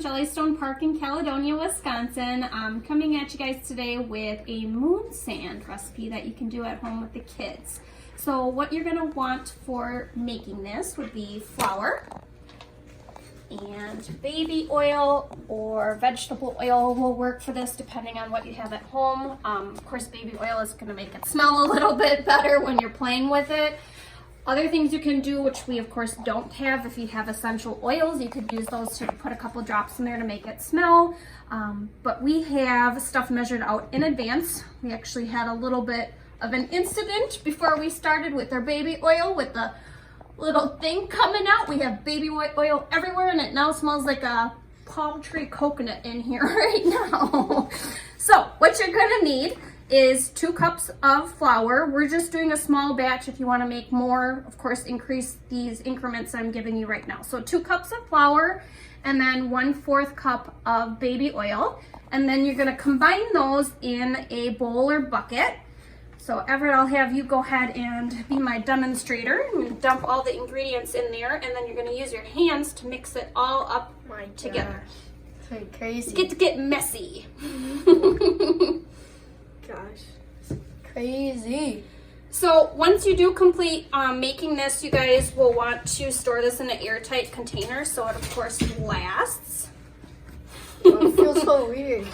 Jellystone Park in Caledonia, Wisconsin. I'm coming at you guys today with a moon sand recipe that you can do at home with the kids. So what you're going to want for making this would be flour and baby oil or vegetable oil will work for this depending on what you have at home. Of course, baby oil is going to make it smell a little bit better when you're playing with it. Other things you can do, which we of course don't have, if you have essential oils, you could use those to put a couple drops in there to make it smell. But we have stuff measured out in advance. We actually had a little bit of an incident before we started with our baby oil with the little thing coming out. We have baby oil everywhere and it now smells like a palm tree coconut in here right now. So what you're gonna need is 2 cups of flour. We're just doing a small batch. If you want to make more, of course, increase these increments I'm giving you right now. So 2 cups of flour and then 1/4 cup of baby oil. And then you're going to combine those in a bowl or bucket. So Everett, I'll have you go ahead and be my demonstrator. I'm going to dump all the ingredients in there and then you're going to use your hands to mix it all up together. It's like crazy. Get messy. Gosh, crazy. So once you do complete making this, you guys will want to store this in an airtight container so it of course lasts. Oh, it feels so weird.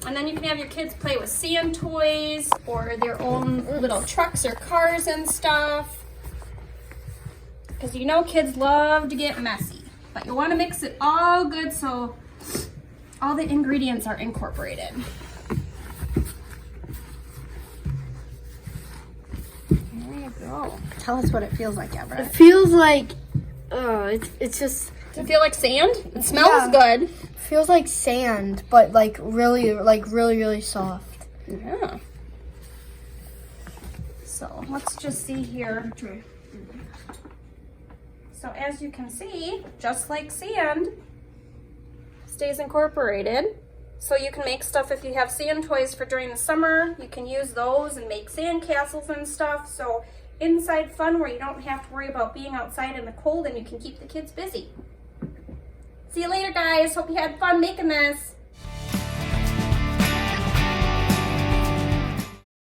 And then you can have your kids play with sand toys or their own little trucks or cars and stuff. Because you know kids love to get messy. But you want to mix it all good so all the ingredients are incorporated. There you go. Tell us what it feels like, Everett. It feels like, it's just. Does it feel like sand? It smells good. It feels like sand, but like really soft. Yeah. So let's just see here. So as you can see, just like sand, stays incorporated. So you can make stuff if you have sand toys for during the summer. You can use those and make sand castles and stuff. So inside fun where you don't have to worry about being outside in the cold and you can keep the kids busy. See you later, guys. Hope you had fun making this.